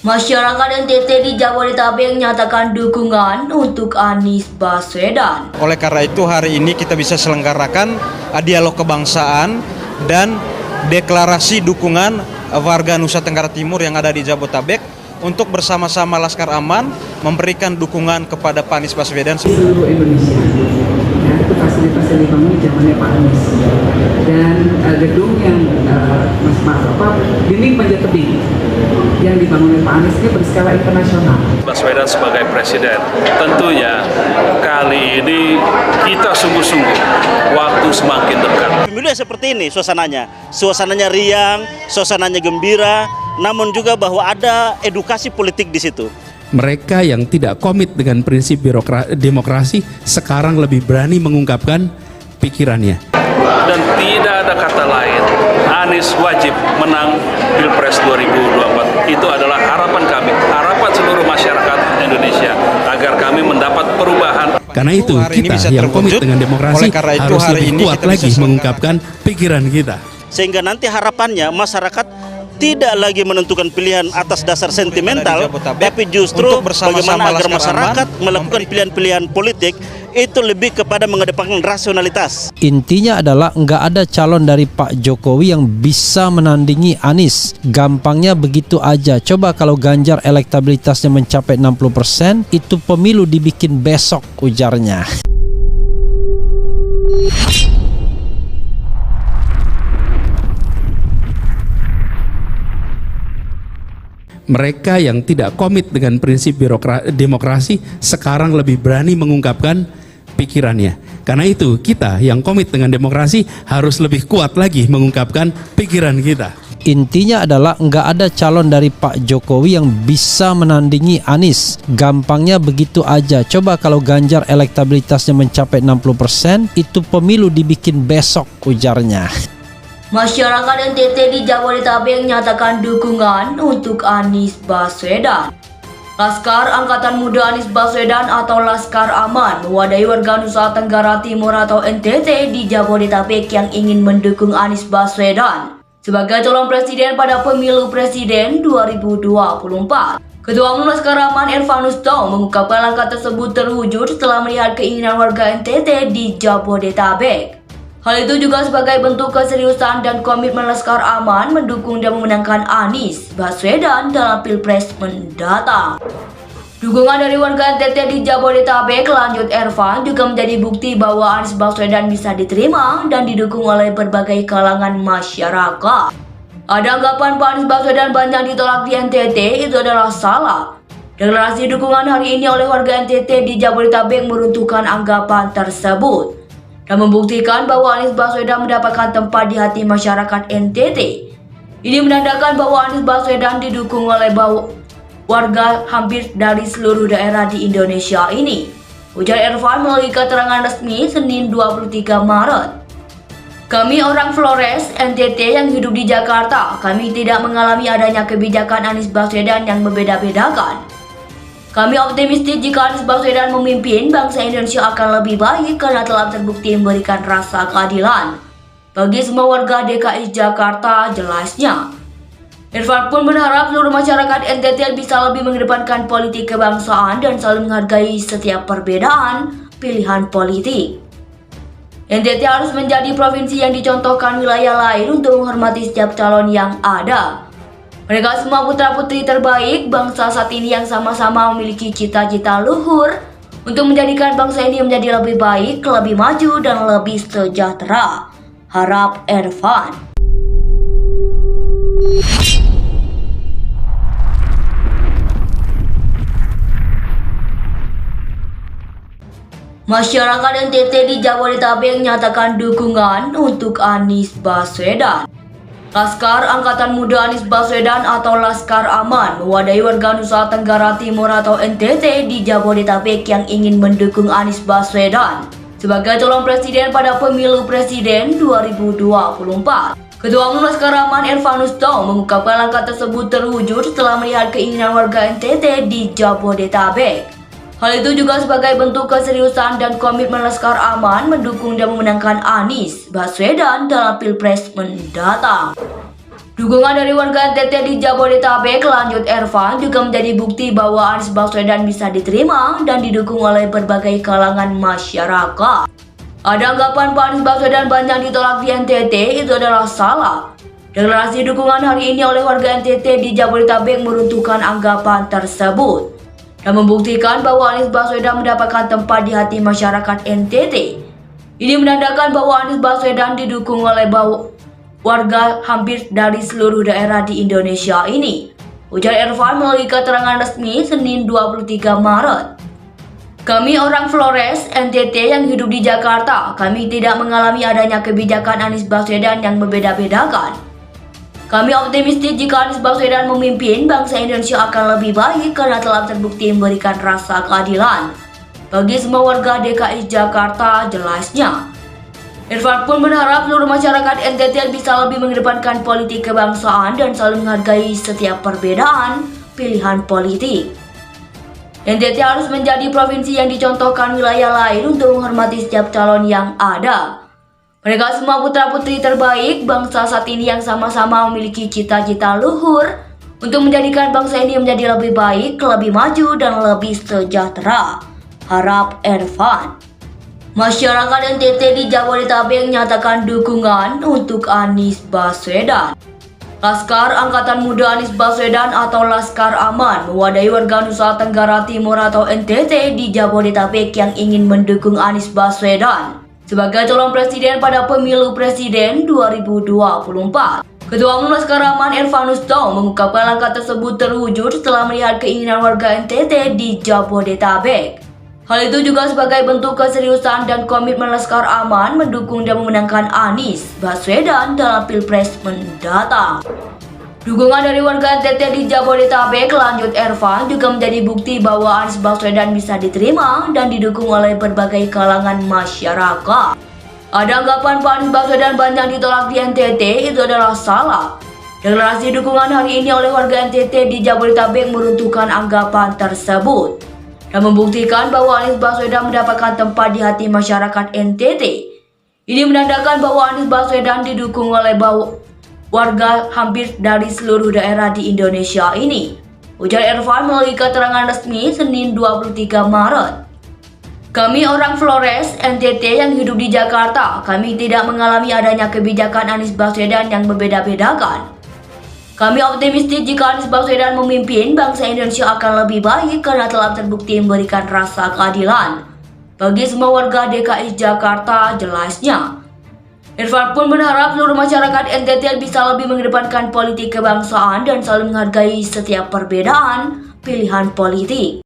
Masyarakat NTT di Jabodetabek menyatakan dukungan untuk Anies Baswedan. Oleh karena itu hari ini kita bisa selenggarakan dialog kebangsaan dan deklarasi dukungan warga Nusa Tenggara Timur yang ada di Jabodetabek untuk bersama-sama Laskar Aman memberikan dukungan kepada Pak Anies Baswedan. Seluruh Indonesia, ya, itu fasilitas yang dibangun zamannya Pak Anies, dan gedung yang dinding panjat tebing yang dibangun oleh Pak Anies ini berskala internasional. Baswedan sebagai presiden, tentunya kali ini kita sungguh-sungguh waktu semakin dekat. Pemilu seperti ini suasananya riang, suasananya gembira, namun juga bahwa ada edukasi politik di situ. Mereka yang tidak komit dengan prinsip demokrasi sekarang lebih berani mengungkapkan pikirannya. Dan tidak ada kata lain, Anies wajib menang Pilpres 2024. Itu adalah harapan kami, harapan seluruh masyarakat Indonesia agar kami mendapat perubahan. Karena itu kita yang komit dengan demokrasi harus lebih kuat lagi mengungkapkan pikiran kita. Sehingga nanti harapannya masyarakat tidak lagi menentukan pilihan atas dasar sentimental, tapi justru bagaimana agar masyarakat melakukan pilihan-pilihan politik itu lebih kepada mengedepankan rasionalitas. Intinya adalah nggak ada calon dari Pak Jokowi yang bisa menandingi Anies. Gampangnya begitu aja. Coba kalau Ganjar elektabilitasnya mencapai 60%, itu pemilu dibikin besok, ujarnya. Mereka yang tidak komit dengan prinsip demokrasi sekarang lebih berani mengungkapkan pikirannya. Karena itu kita yang komit dengan demokrasi harus lebih kuat lagi mengungkapkan pikiran kita. Intinya adalah nggak ada calon dari Pak Jokowi yang bisa menandingi Anies. Gampangnya begitu aja. Coba kalau Ganjar elektabilitasnya mencapai 60%, itu pemilu dibikin besok, ujarnya. Masyarakat NTT di Jabodetabek menyatakan dukungan untuk Anies Baswedan. Laskar Angkatan Muda Anies Baswedan atau Laskar Aman mewadahi warga Nusa Tenggara Timur atau NTT di Jabodetabek yang ingin mendukung Anies Baswedan sebagai calon presiden pada pemilu presiden 2024. Ketua Umum Laskar Aman Ervanus Tong mengungkapkan langkah tersebut terwujud setelah melihat keinginan warga NTT di Jabodetabek. Hal itu juga sebagai bentuk keseriusan dan komitmen Laskar Aman mendukung dan memenangkan Anies Baswedan dalam Pilpres mendatang. Dukungan dari warga NTT di Jabodetabek, lanjut Ervan, juga menjadi bukti bahwa Anies Baswedan bisa diterima dan didukung oleh berbagai kalangan masyarakat. Ada anggapan Pak Anies Baswedan banyak ditolak di NTT, itu adalah salah. Deklarasi dukungan hari ini oleh warga NTT di Jabodetabek meruntuhkan anggapan tersebut dan membuktikan bahwa Anies Baswedan mendapatkan tempat di hati masyarakat NTT. Ini menandakan bahwa Anies Baswedan didukung oleh warga hampir dari seluruh daerah di Indonesia ini, ujar Ervan melalui keterangan resmi Senin 23 Maret. Kami orang Flores, NTT yang hidup di Jakarta, kami tidak mengalami adanya kebijakan Anies Baswedan yang membeda-bedakan. Kami optimistis jika Anies Baswedan memimpin, bangsa Indonesia akan lebih baik karena telah terbukti memberikan rasa keadilan bagi semua warga DKI Jakarta, jelasnya. Irfan pun berharap seluruh masyarakat NTT bisa lebih mengedepankan politik kebangsaan dan selalu menghargai setiap perbedaan pilihan politik. NTT harus menjadi provinsi yang dicontohkan wilayah lain untuk menghormati setiap calon yang ada. Mereka semua putra-putri terbaik bangsa saat ini yang sama-sama memiliki cita-cita luhur untuk menjadikan bangsa ini menjadi lebih baik, lebih maju, dan lebih sejahtera. Harap Ervan. Masyarakat NTT di Jabodetabek menyatakan dukungan untuk Anies Baswedan. Laskar Angkatan Muda Anies Baswedan atau Laskar Aman mewadahi warga Nusa Tenggara Timur atau NTT di Jabodetabek yang ingin mendukung Anies Baswedan sebagai calon presiden pada pemilu presiden 2024. Ketua Umum Laskar Aman Ervanus Tong mengungkapkan langkah tersebut terwujud setelah melihat keinginan warga NTT di Jabodetabek. Hal itu juga sebagai bentuk keseriusan dan komitmen Laskar Aman mendukung dan memenangkan Anies Baswedan dalam Pilpres mendatang. Dukungan dari warga NTT di Jabodetabek, lanjut Ervan, juga menjadi bukti bahwa Anies Baswedan bisa diterima dan didukung oleh berbagai kalangan masyarakat. Ada anggapan Pak Anies Baswedan banyak ditolak di NTT, itu adalah salah. Deklarasi dukungan hari ini oleh warga NTT di Jabodetabek meruntuhkan anggapan tersebut dan membuktikan bahwa Anies Baswedan mendapatkan tempat di hati masyarakat NTT. Ini menandakan bahwa Anies Baswedan didukung oleh warga hampir dari seluruh daerah di Indonesia ini, ujar Ervan melalui keterangan resmi Senin 23 Maret. Kami orang Flores, NTT yang hidup di Jakarta, kami tidak mengalami adanya kebijakan Anies Baswedan yang membeda-bedakan. Kami optimistis jika Anies Baswedan memimpin, bangsa Indonesia akan lebih baik karena telah terbukti memberikan rasa keadilan bagi semua warga DKI Jakarta, jelasnya. Irfan pun berharap seluruh masyarakat NTT bisa lebih mengedepankan politik kebangsaan dan selalu menghargai setiap perbedaan pilihan politik. NTT harus menjadi provinsi yang dicontohkan wilayah lain untuk menghormati setiap calon yang ada. Mereka semua putra-putri terbaik bangsa saat ini yang sama-sama memiliki cita-cita luhur untuk menjadikan bangsa ini menjadi lebih baik, lebih maju, dan lebih sejahtera. Harap Ervan. Masyarakat NTT di Jabodetabek menyatakan dukungan untuk Anies Baswedan. Laskar Angkatan Muda Anies Baswedan atau Laskar Aman mewadahi warga Nusa Tenggara Timur atau NTT di Jabodetabek yang ingin mendukung Anies Baswedan sebagai calon presiden pada pemilu presiden 2024. Ketua Umum Laskar Aman Ervanus Tong mengungkapkan langkah tersebut terwujud setelah melihat keinginan warga NTT di Jabodetabek. Hal itu juga sebagai bentuk keseriusan dan komitmen Laskar Aman mendukung dan memenangkan Anies Baswedan dalam Pilpres mendatang. Dukungan dari warga NTT di Jabodetabek, lanjut Ervan, juga menjadi bukti bahwa Anies Baswedan bisa diterima dan didukung oleh berbagai kalangan masyarakat. Ada anggapan Pak Anies Baswedan banyak ditolak di NTT, itu adalah salah. Deklarasi dukungan hari ini oleh warga NTT di Jabodetabek meruntuhkan anggapan tersebut dan membuktikan bahwa Anies Baswedan mendapatkan tempat di hati masyarakat NTT. Ini menandakan bahwa Anies Baswedan didukung oleh warga hampir dari seluruh daerah di Indonesia ini, ujar Ervan melalui keterangan resmi Senin 23 Maret. Kami orang Flores, NTT yang hidup di Jakarta, kami tidak mengalami adanya kebijakan Anies Baswedan yang membeda-bedakan. Kami optimistis jika Anies Baswedan memimpin, bangsa Indonesia akan lebih baik karena telah terbukti memberikan rasa keadilan bagi semua warga DKI Jakarta, jelasnya. Irfan pun berharap seluruh masyarakat NTT bisa lebih mengedepankan politik kebangsaan dan selalu menghargai setiap perbedaan pilihan politik.